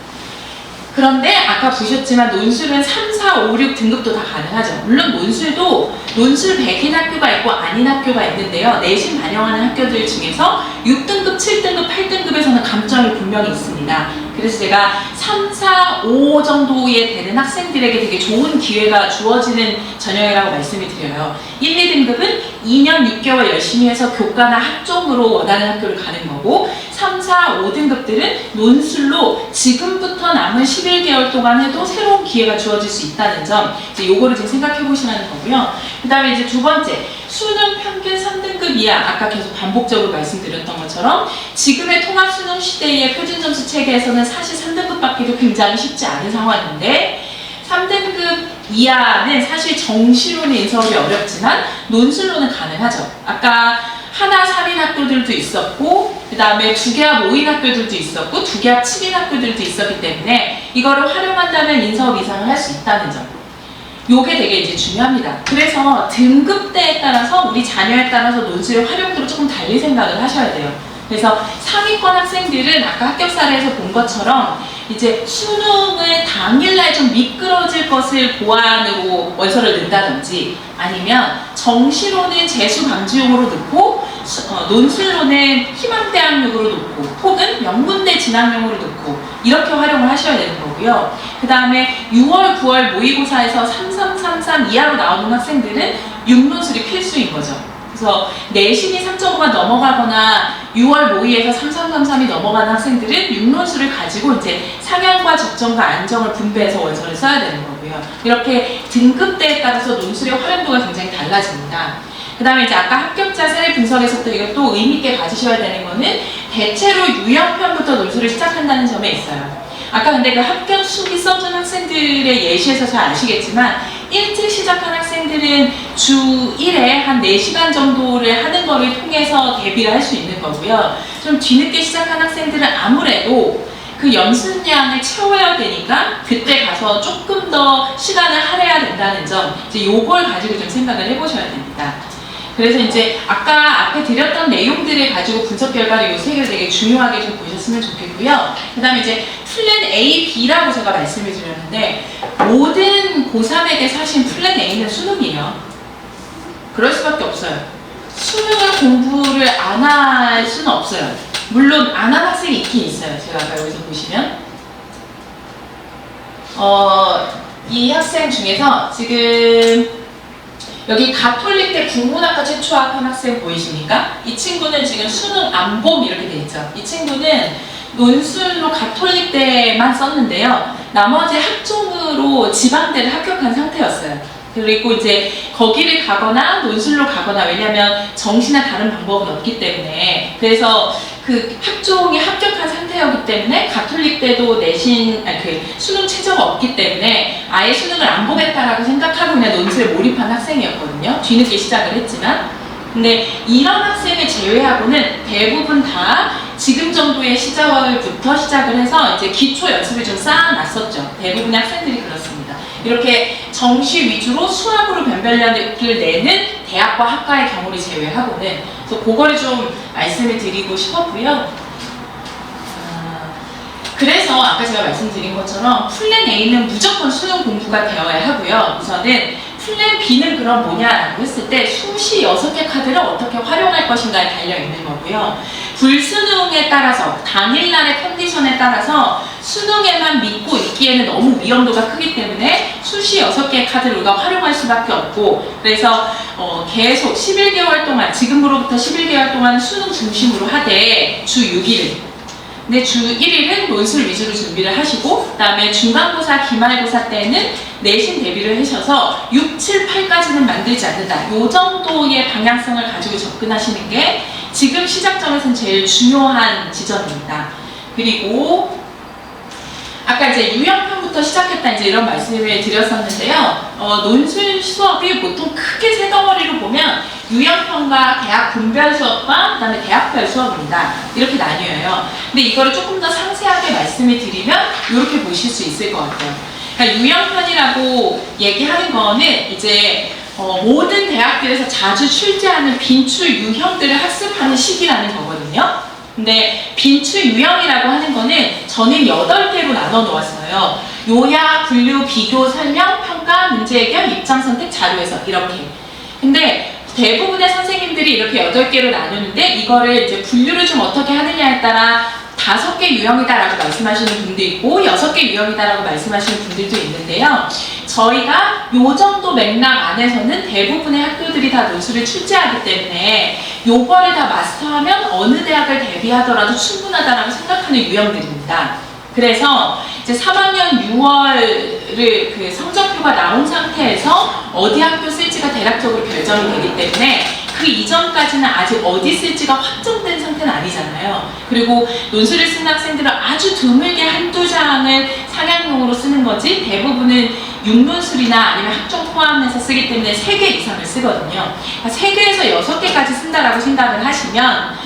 그런데 아까 보셨지만 논술은 3, 4, 5, 6 등급도 다 가능하죠. 물론 논술도 논술 100인 학교가 있고 아닌 학교가 있는데요. 내신 반영하는 학교들 중에서 6등급, 7등급, 8등급에서는 감점이 분명히 있습니다. 그래서 제가 3, 4, 5 정도에 되는 학생들에게 되게 좋은 기회가 주어지는 전형이라고 말씀을 드려요. 1, 2등급은 2년 6개월 열심히 해서 교과나 학종으로 원하는 학교를 가는 거고, 3, 4, 5등급들은 논술로 지금부터 남은 11개월 동안 해도 새로운 기회가 주어질 수 있다는 점, 이제 요거를 지금 생각해 보시라는 거고요. 그 다음에 이제 두 번째, 수능 평균 3등급 이하, 아까 계속 반복적으로 말씀드렸던 것처럼 지금의 통합수능 시대의 표준점수 체계에서는 사실 3등급 받기도 굉장히 쉽지 않은 상황인데, 3등급 이하는 사실 정시로는 인서울이 어렵지만 논술로는 가능하죠. 아까 하나 3인 학교들도 있었고, 그 다음에 2개합 5인 학교들도 있었고, 2개합 7인 학교들도 있었기 때문에 이거를 활용한다면 인서울 이상을 할 수 있다는 점, 요게 되게 이제 중요합니다. 그래서 등급대에 따라서 우리 자녀에 따라서 논술의 활용도를 조금 달리 생각을 하셔야 돼요. 그래서 상위권 학생들은 아까 합격 사례에서 본 것처럼 이제 수능을 당일날 좀 미끄러질 것을 보완으로 원서를 넣는다든지, 아니면 정시로는 재수 방지용으로 넣고 논술로는 희망대학용으로 넣고 혹은 명문대 진학용으로 넣고 이렇게 활용을 하셔야 되는 거고요. 그 다음에 6월, 9월 모의고사에서 3333 이하로 나오는 학생들은 6논술이 필수인 거죠. 그래서 내신이 3.5가 넘어가거나 6월 모의에서 3333이 넘어가는 학생들은 6논술을 가지고 이제 상향과 적정과 안정을 분배해서 원서를 써야 되는 거고요. 이렇게 등급대에 따라서 논술의 활용도가 굉장히 달라집니다. 그 다음에 이제 아까 합격자 세례 분석에서도 이것도 의미있게 가지셔야 되는 거는 대체로 유형편부터 논술을 시작한다는 점에 있어요. 아까 근데 그 합격 수기 써준 학생들의 예시에서 잘 아시겠지만 일찍 시작한 학생들은 주 1회 한 4시간 정도를 하는 거를 통해서 대비를 할 수 있는 거고요. 좀 뒤늦게 시작한 학생들은 아무래도 그 연습량을 채워야 되니까 그때 가서 조금 더 시간을 할애해야 된다는 점, 이제 요걸 가지고 좀 생각을 해보셔야 됩니다. 그래서 이제 아까 앞에 드렸던 내용들을 가지고 분석 결과를 이 세 개를 되게 중요하게 좀 보셨으면 좋겠고요. 그 다음에 이제 플랜 A, B라고 제가 말씀을 드렸는데 모든 고3에게 사실 플랜 A는 수능이에요. 그럴 수밖에 없어요. 수능을 공부를 안 할 수는 없어요. 물론 안 한 학생이 있긴 있어요. 제가 아까 여기서 보시면 이 학생 중에서 지금 여기 가톨릭대 국문학과 최초 합한 학생 보이십니까? 이 친구는 지금 수능 안 봄 이렇게 돼 있죠. 이 친구는 논술로 가톨릭대만 썼는데요. 나머지 학종으로 지방대를 합격한 상태였어요. 그리고 이제 거기를 가거나 논술로 가거나, 왜냐면 정시나 다른 방법은 없기 때문에, 그래서 그 학종에 합격한 상태였기 때문에 가톨릭대도 내신 수능 최저가 없기 때문에 아예 수능을 안 보겠다라고 생각하고 그냥 논술에 몰입한 학생이었거든요. 뒤늦게 시작을 했지만. 근데 이런 학생을 제외하고는 대부분 다 지금 정도의 시절부터 시작을 해서 이제 기초 연습을 좀 쌓아놨었죠. 대부분의 학생들이 그렇습니다. 이렇게 정시 위주로 수학으로 변별력을 내는 대학과 학과의 경우를 제외하고는, 그래서 그거를 좀 말씀을 드리고 싶었고요. 그래서 아까 제가 말씀드린 것처럼 플랜 A는 무조건 수능 공부가 되어야 하고요. 우선은 플랜 B는 그럼 뭐냐라고 했을 때 수시 6개 카드를 어떻게 활용할 것인가에 달려있는 거고요. 불수능에 따라서 당일날의 컨디션에 따라서 수능에만 믿고 있기에는 너무 위험도가 크기 때문에 수시 6개의 카드를 우리가 활용할 수밖에 없고, 그래서 계속 11개월 동안, 지금으로부터 11개월 동안 수능 중심으로 하되 주 6일, 근데 주 1일은 논술 위주로 준비를 하시고, 그 다음에 중간고사, 기말고사 때는 내신 대비를 하셔서 6, 7, 8까지는 만들지 않는다. 이 정도의 방향성을 가지고 접근하시는 게 지금 시작점에서는 제일 중요한 지점입니다. 그리고 아까 이제 유형편부터 시작했다 이제 이런 말씀을 드렸었는데요. 논술 수업이 보통 크게 세 덩어리로 보면 유형편과 대학 분별 수업과 그다음에 대학별 수업입니다. 이렇게 나뉘어요. 근데 이거를 조금 더 상세하게 말씀을 드리면 이렇게 보실 수 있을 것 같아요. 그러니까 유형편이라고 얘기하는 거는 이제 모든 대학들에서 자주 출제하는 빈출 유형들을 학습하는 시기라는 거거든요. 근데 빈출 유형이라고 하는 거는 저는 8개로 나눠 놓았어요. 요약, 분류, 비교, 설명, 평가, 문제 해결, 입장 선택, 자료해석 이렇게. 근데 대부분의 선생님들이 이렇게 8개로 나누는데 이거를 이제 분류를 좀 어떻게 하느냐에 따라 5개 유형이다라고 말씀하시는 분도 있고 6개 유형이다라고 말씀하시는 분들도 있는데요. 저희가 요 정도 맥락 안에서는 대부분의 학교들이 다 논술을 출제하기 때문에 요거를 다 마스터하면 어느 대학을 대비하더라도 충분하다라고 생각하는 유형들입니다. 그래서 이제 3학년 6월을 그 성적표가 나온 상태에서 어디 학교 쓸지가 대략적으로 결정이 되기 때문에 그 이전까지는 아직 어디 쓸지가 확정된 상태는 아니잖아요. 그리고 논술을 쓰는 학생들은 아주 드물게 한두 장을 상향용으로 쓰는 거지 대부분은 6논술이나 아니면 학종 포함해서 쓰기 때문에 3개 이상을 쓰거든요. 그러니까 3개에서 6개까지 쓴다라고 생각을 하시면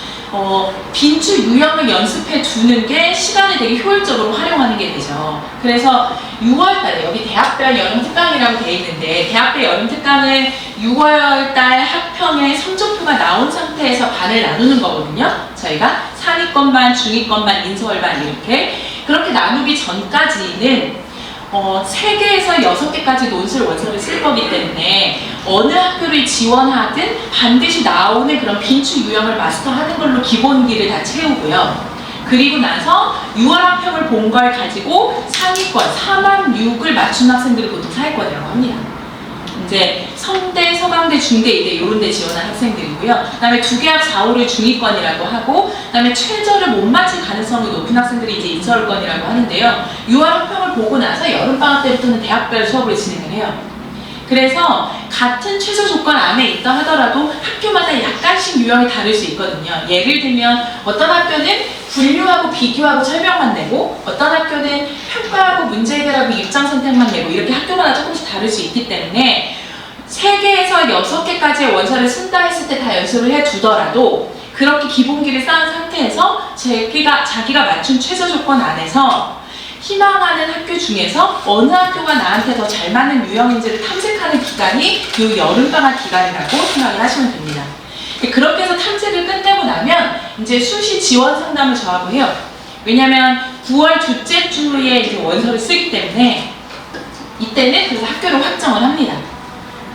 빈출 유형을 연습해 두는 게 시간을 되게 효율적으로 활용하는 게 되죠. 그래서 6월달에 여기 대학별 여름특강이라고 되어 있는데 대학별 여름특강은 6월달 학평에 성적표가 나온 상태에서 반을 나누는 거거든요. 저희가 상위권반, 중위권반, 인서울반 이렇게 그렇게 나누기 전까지는 3개에서 6개까지 논술 원서를 쓸 거기 때문에 어느 학교를 지원하든 반드시 나오는 그런 빈출 유형을 마스터하는 걸로 기본기를 다 채우고요. 그리고 나서 6월 학평을 본 걸 가지고 상위권 4만 6을 맞춘 학생들을 보통 상위권이라고 합니다. 이제 성대, 서강대, 중대, 이대 이런 데 지원한 학생들이고요. 그 다음에 2개 합 4, 5를 중위권이라고 하고 그 다음에 최저를 못 맞출 가능성이 높은 학생들이 이제 인서울권이라고 하는데요. 6월 학평을 보고 나서 여름방학 때부터는 대학별 수업을 진행을 해요. 그래서 같은 최저 조건 안에 있다 하더라도 학교마다 약간씩 유형이 다를 수 있거든요. 예를 들면 어떤 학교는 분류하고 비교하고 설명만 내고 어떤 학교는 평가하고 문제 해결하고 입장 선택만 내고 이렇게 학교마다 조금씩 다를 수 있기 때문에 3개에서 6개까지의 원서를 쓴다 했을 때 다 연습을 해두더라도 그렇게 기본기를 쌓은 상태에서 자기가 맞춘 최저 조건 안에서 희망하는 학교 중에서 어느 학교가 나한테 더 잘 맞는 유형인지를 탐색하는 기간이 이 여름방학 기간이라고 생각을 하시면 됩니다. 그렇게 해서 탐색을 끝내고 나면 이제 수시 지원 상담을 저하고 해요. 왜냐면 9월 둘째 주에 이제 원서를 쓰기 때문에 이때는 그래서 학교를 확정을 합니다.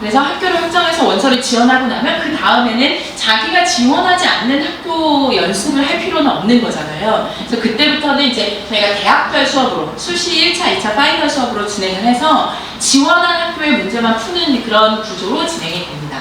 그래서 학교를 확정해서 원서를 지원하고 나면 그 다음에는 자기가 지원하지 않는 학교 연습을 할 필요는 없는 거잖아요. 그래서 그때부터는 이제 저희가 대학별 수업으로 수시 1차, 2차 파이널 수업으로 진행을 해서 지원한 학교의 문제만 푸는 그런 구조로 진행이 됩니다.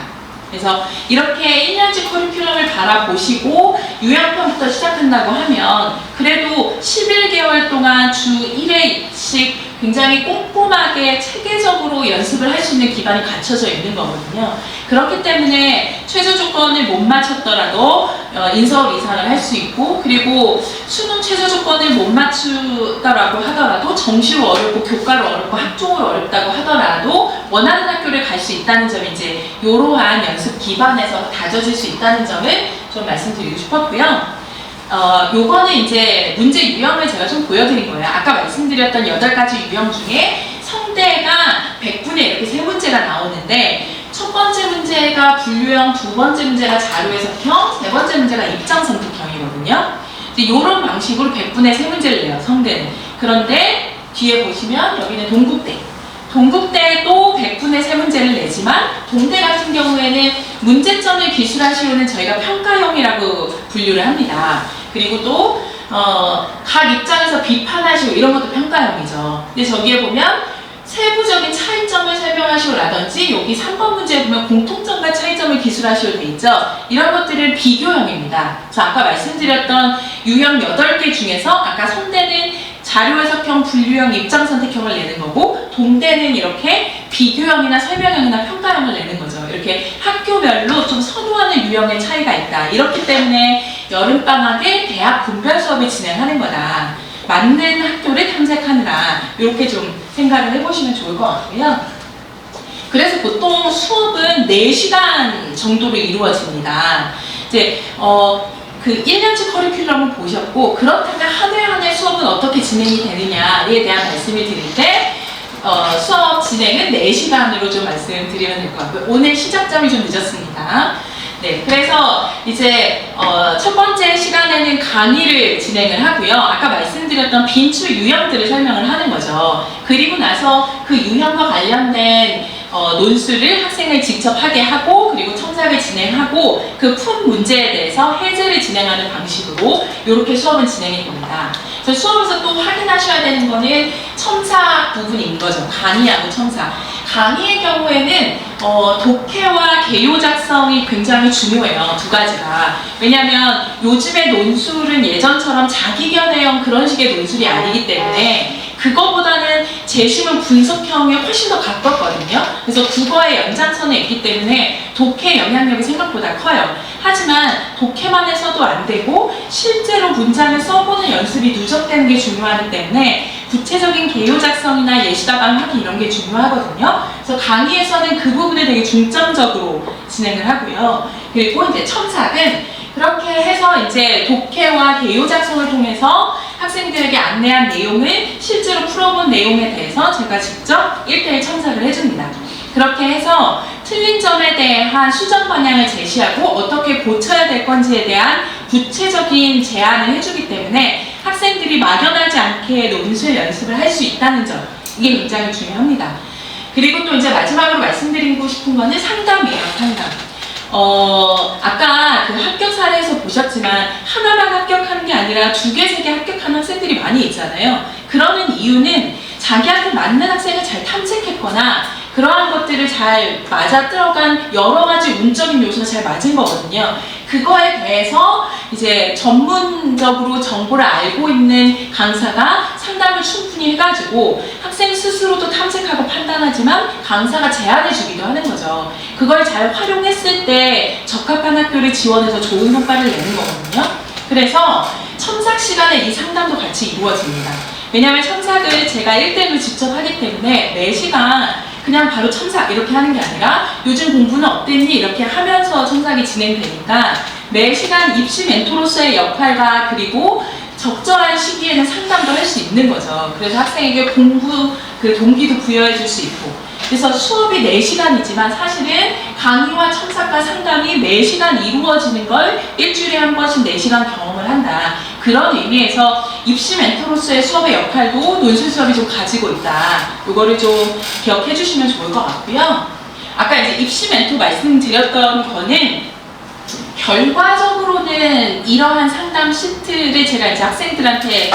그래서 이렇게 1년치 커리큘럼을 바라보시고 유형편부터 시작한다고 하면 그래도 11개월 동안 주 1회씩 굉장히 꼼꼼하게 체계적으로 연습을 할 수 있는 기반이 갖춰져 있는 거거든요. 그렇기 때문에 최저 조건을 못 맞췄더라도 인서울 이상을 할 수 있고, 그리고 수능 최저 조건을 못 맞추더라고 하더라도 정시로 어렵고 교과로 어렵고 학종으로 어렵다고 하더라도 원하는 학교를 갈 수 있다는 점이 이제 이러한 연습 기반에서 다져질 수 있다는 점을 좀 말씀드리고 싶었고요. 요거는 이제 문제 유형을 제가 좀 보여드린 거예요. 아까 말씀드렸던 8가지 유형 중에 성대가 100분에 이렇게 3문제가 나오는데 첫 번째 문제가 분류형, 두 번째 문제가 자료 해석형, 세 번째 문제가 입장 선택형이거든요. 이런 방식으로 100분에 3문제를 내요, 성대는. 그런데 뒤에 보시면 여기는 동국대. 동국대도 100분에 3문제를 내지만 동대 같은 경우에는 문제점을 기술하시오는 저희가 평가형이라고 분류를 합니다. 그리고 또 각 입장에서 비판하시오 이런 것도 평가형이죠. 근데 저기에 보면 세부적인 차이점을 설명하시오라든지 여기 3번 문제에 보면 공통점과 차이점을 기술하시오 돼 있죠. 이런 것들은 비교형입니다. 그래서 아까 말씀드렸던 유형 8개 중에서 아까 성대는 자료 해석형, 분류형, 입장 선택형을 내는 거고 동대는 이렇게 비교형이나 설명형이나 평가형을 내는 거죠. 이렇게 학교별로 좀 선호하는 유형의 차이가 있다. 이렇기 때문에 여름방학에 대학 분별 수업을 진행하는 거다. 맞는 학교를 탐색하느라 이렇게 좀 생각을 해보시면 좋을 것 같고요. 그래서 보통 수업은 4시간 정도로 이루어집니다. 이제 그 1년치 커리큘럼을 보셨고 그렇다면 한 회 한 회 수업은 어떻게 진행이 되느냐에 대한 말씀을 드릴 때 수업 진행은 4시간으로 좀 말씀드리면 될 것 같고요. 오늘 시작점이 좀 늦었습니다. 네, 그래서 이제 첫 번째 시간에는 강의를 진행을 하고요. 아까 말씀드렸던 빈출 유형들을 설명을 하는 거죠. 그리고 나서 그 유형과 관련된 논술을 학생을 직접 하게 하고 그리고 첨삭을 진행하고 그 푼 문제에 대해서 해제를 진행하는 방식으로 이렇게 수업은 진행이 됩니다. 그래서 수업에서 또 확인하셔야 되는 거는 첨삭 부분인 거죠. 강의하고 첨삭. 강의의 경우에는 독해와 개요 작성이 굉장히 중요해요. 두 가지가. 왜냐하면 요즘의 논술은 예전처럼 자기견해형 그런 식의 논술이 아니기 때문에 그거보다는 재심은 분석형에 훨씬 더 가깝거든요. 그래서 국어의 연장선에 있기 때문에 독해 영향력이 생각보다 커요. 하지만 독해만 해서도 안 되고 실제로 문장을 써보는 연습이 누적되는 게 중요하기 때문에 구체적인 개요 작성이나 예시다방 하기 이런 게 중요하거든요. 그래서 강의에서는 그 부분을 되게 중점적으로 진행을 하고요. 그리고 이제 첨삭은 그렇게 해서 이제 독해와 개요 작성을 통해서 학생들에게 안내한 내용을 실제로 풀어본 내용에 대해서 제가 직접 1대1 첨삭을 해줍니다. 그렇게 해서 틀린 점에 대한 수정 방향을 제시하고 어떻게 고쳐야 될 건지에 대한 구체적인 제안을 해주기 때문에 학생들이 막연하지 않게 논술 연습을 할 수 있다는 점, 이게 굉장히 중요합니다. 그리고 또 이제 마지막으로 말씀드리고 싶은 거는 상담이에요, 상담. 아까 그 합격 사례에서 보셨지만 하나만 합격하는 게 아니라 2개, 3개 합격하는 학생들이 많이 있잖아요. 그러는 이유는 자기한테 맞는 학생을 잘 탐색했거나 그러한 것들을 잘 맞아들어간 여러 가지 운적인 요소가 잘 맞은 거거든요. 그거에 대해서 이제 전문적으로 정보를 알고 있는 강사가 상담을 충분히 해가지고 학생 스스로도 탐색하고 판단하지만 강사가 제안해 주기도 하는 거죠. 그걸 잘 활용했을 때 적합한 학교를 지원해서 좋은 성과를 내는 거거든요. 그래서 첨삭 시간에 이 상담도 같이 이루어집니다. 왜냐하면 첨삭을 제가 1대1로 직접 하기 때문에 매 시간 그냥 바로 첨삭 이렇게 하는 게 아니라 요즘 공부는 어땠니? 이렇게 하면서 첨삭이 진행되니까 매 시간 입시 멘토로서의 역할과 그리고 적절한 시기에는 상담도 할 수 있는 거죠. 그래서 학생에게 공부 그 동기도 부여해 줄 수 있고. 그래서 수업이 4시간이지만 사실은 강의와 첨삭과 상담이 매시간 이루어지는 걸 일주일에 한 번씩 4시간 경험을 한다. 그런 의미에서 입시 멘토로서의 수업의 역할도 논술 수업이 좀 가지고 있다. 이거를 좀 기억해 주시면 좋을 것 같고요. 아까 이제 입시 멘토 말씀드렸던 거는 결과적으로는 이러한 상담 시트를 제가 이제 학생들한테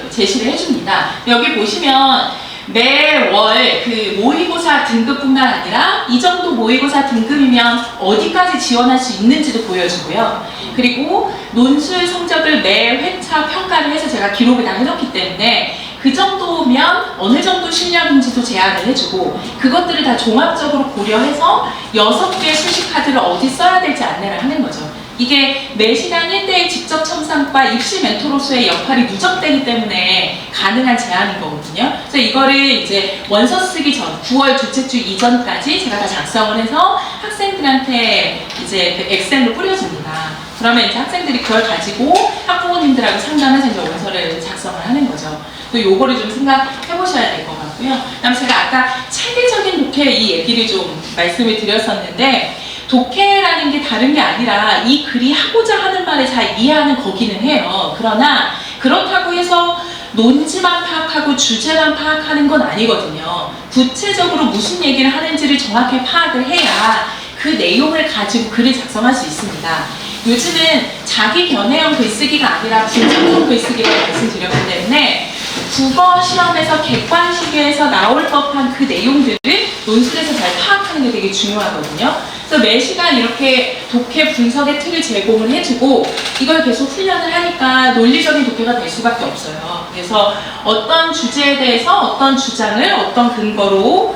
제시를 해줍니다. 여기 보시면 매월 그 모의고사 등급뿐만 아니라 이 정도 모의고사 등급이면 어디까지 지원할 수 있는지도 보여주고요. 그리고 논술 성적을 매 회차 평가를 해서 제가 기록을 다 해놓기 때문에 그 정도면 어느 정도 실력인지도 제안을 해주고 그것들을 다 종합적으로 고려해서 6개의 수시 카드를 어디 써야 될지 안내를 하는 거죠. 이게 매시간 1대1 직접 첨삭과 입시 멘토로서의 역할이 누적되기 때문에 가능한 제안인 거거든요. 그래서 이거를 이제 원서 쓰기 전, 9월 둘째 주 이전까지 제가 다 작성을 해서 학생들한테 이제 그 엑셀로 뿌려줍니다. 그러면 이제 학생들이 그걸 가지고 학부모님들하고 상담해서 이제 원서를 작성을 하는 거죠. 또 요거를 좀 생각해 보셔야 될 것 같고요. 그다음 제가 아까 체계적인 독해 이 얘기를 좀 말씀을 드렸었는데 독해라는 게 다른 게 아니라 이 글이 하고자 하는 말을 잘 이해하는 거기는 해요. 그러나 그렇다고 해서 논지만 파악하고 주제만 파악하는 건 아니거든요. 구체적으로 무슨 얘기를 하는지를 정확히 파악을 해야 그 내용을 가지고 글을 작성할 수 있습니다. 요즘은 자기 견해형 글쓰기가 아니라 분석형 글쓰기라고 말씀드렸기 때문에 국어 시험에서 객관식에서 나올 법한 그 내용들을 논술에서 잘 파악하는 게 되게 중요하거든요. 그래서 매 시간 이렇게 독해 분석의 틀을 제공을 해주고 이걸 계속 훈련을 하니까 논리적인 독해가 될 수밖에 없어요. 그래서 어떤 주제에 대해서 어떤 주장을 어떤 근거로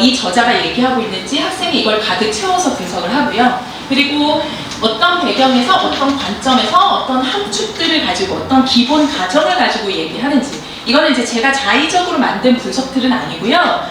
이 저자가 얘기하고 있는지 학생이 이걸 가득 채워서 분석을 하고요. 그리고 어떤 배경에서 어떤 관점에서 어떤 함축들을 가지고 어떤 기본 가정을 가지고 얘기하는지 이거는 이제 제가 자의적으로 만든 분석들은 아니고요.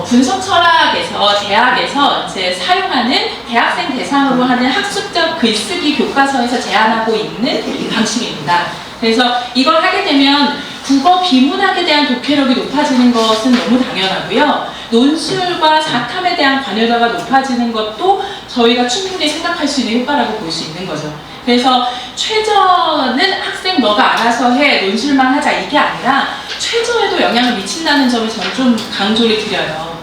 분석 철학에서 대학에서 이제 사용하는 대학생 대상으로 하는 학습적 글쓰기 교과서에서 제안하고 있는 방식입니다. 그래서 이걸 하게 되면 국어 비문학에 대한 독해력이 높아지는 것은 너무 당연하고요. 논술과 사탐에 대한 관여도가 높아지는 것도 저희가 충분히 생각할 수 있는 효과라고 볼 수 있는 거죠. 그래서 최저는 학생 너가 알아서 해 논술만 하자 이게 아니라 최저에도 영향을 미친다는 점을 저는 좀 강조를 드려요.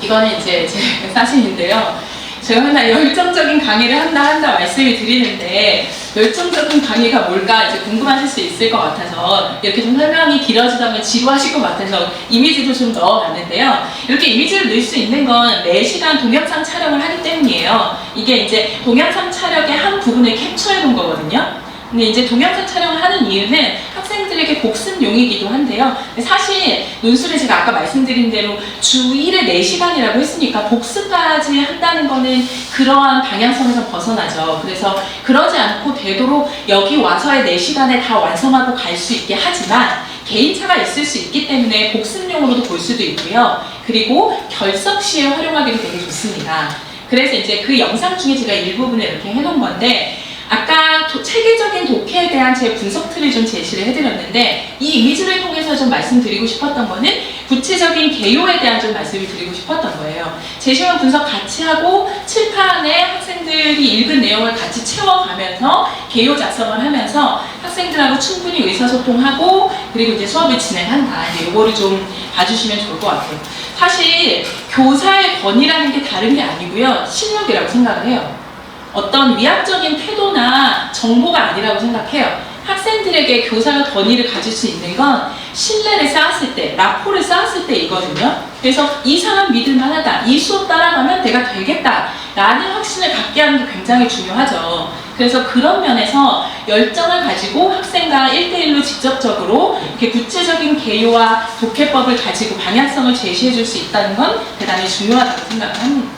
이거는 이제 제 사실인데요. 제가 맨날 열정적인 강의를 한다 말씀을 드리는데 열정적인 강의가 뭘까 이제 궁금하실 수 있을 것 같아서 이렇게 좀 설명이 길어지다면 지루하실 것 같아서 이미지도 좀 넣어봤는데요. 이렇게 이미지를 넣을 수 있는 건 4시간 동영상 촬영을 하기 때문이에요. 이게 이제 동영상 촬영의 한 부분을 캡처해 놓은 거거든요. 근데 이제 동영상 촬영을 하는 이유는 학생들에게 복습용이기도 한데요. 사실 논술에 제가 아까 말씀드린 대로 주 1회 4시간이라고 했으니까 복습까지 한다는 거는 그러한 방향성에서 벗어나죠. 그래서 그러지 않고 되도록 여기 와서의 4시간에 다 완성하고 갈 수 있게 하지만 개인차가 있을 수 있기 때문에 복습용으로도 볼 수도 있고요. 그리고 결석 시에 활용하기도 되게 좋습니다. 그래서 이제 그 영상 중에 제가 일부분을 이렇게 해놓은 건데 아까 체계적인 독해에 대한 제 분석 틀을 좀 제시를 해드렸는데 이 이미지를 통해서 좀 말씀드리고 싶었던 거는 구체적인 개요에 대한 좀 말씀을 드리고 싶었던 거예요. 제시문 분석 같이 하고 칠판에 학생들이 읽은 내용을 같이 채워가면서 개요 작성을 하면서 학생들하고 충분히 의사소통하고 그리고 이제 수업을 진행한다. 이제 이거를 좀 봐주시면 좋을 것 같아요. 사실 교사의 권위라는 게 다른 게 아니고요. 실력이라고 생각을 해요. 어떤 위압적인 태도나 정보가 아니라고 생각해요. 학생들에게 교사가 권위를 가질 수 있는 건 신뢰를 쌓았을 때, 라포를 쌓았을 때이거든요. 그래서 이 사람 믿을 만하다, 이 수업 따라가면 내가 되겠다 라는 확신을 갖게 하는 게 굉장히 중요하죠. 그래서 그런 면에서 열정을 가지고 학생과 1대1로 직접적으로 이렇게 구체적인 개요와 독해법을 가지고 방향성을 제시해 줄 수 있다는 건 대단히 중요하다고 생각을 합니다.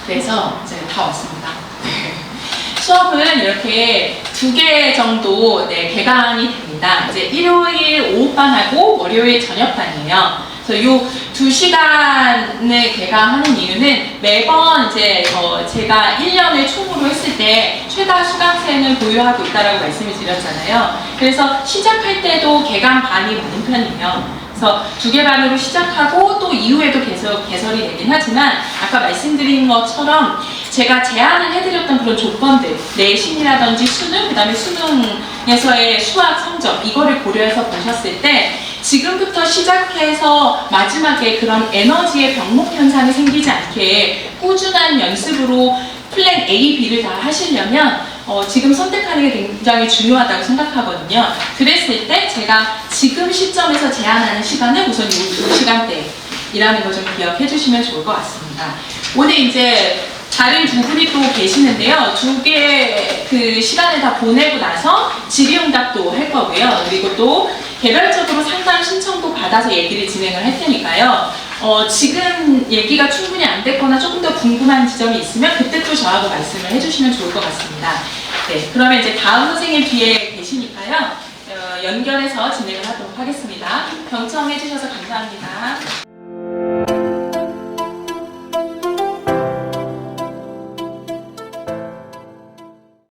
그래서 이제 다 왔습니다. 수업은 이렇게 2개 정도 개강이 됩니다. 이제 일요일 오후반하고 월요일 저녁반이에요. 그래서 요 2시간을 개강하는 이유는 매번 이제 제가 1년을 총으로 했을 때 최다 수강생을 보유하고 있다라고 말씀을 드렸잖아요. 그래서 시작할 때도 개강 반이 많은 편이에요. 그래서 2개 반으로 시작하고 또 이후에도 계속 개설이 되긴 하지만 아까 말씀드린 것처럼 제가 제안을 해드렸던 그런 조건들, 내신이라든지 수능, 그 다음에 수능에서의 수학 성적 이거를 고려해서 보셨을 때 지금부터 시작해서 마지막에 그런 에너지의 병목 현상이 생기지 않게 꾸준한 연습으로 플랜 A, B를 다 하시려면 지금 선택하는 게 굉장히 중요하다고 생각하거든요. 그랬을 때 제가 지금 시점에서 제한하는 시간은 우선 이 2시간대이라는 거 좀 기억해 주시면 좋을 것 같습니다. 오늘 이제 다른 2분이 또 계시는데요. 2개 그 시간을 다 보내고 나서 질의응답도 할 거고요. 그리고 또 개별적으로 상담 신청도 받아서 얘기를 진행을 할 테니까요. 지금 얘기가 충분히 안 됐거나 조금 더 궁금한 지점이 있으면 그때 또 저하고 말씀을 해주시면 좋을 것 같습니다. 네, 그러면 이제 다음 선생님 뒤에 계시니까요. 연결해서 진행을 하도록 하겠습니다. 경청해 주셔서 감사합니다.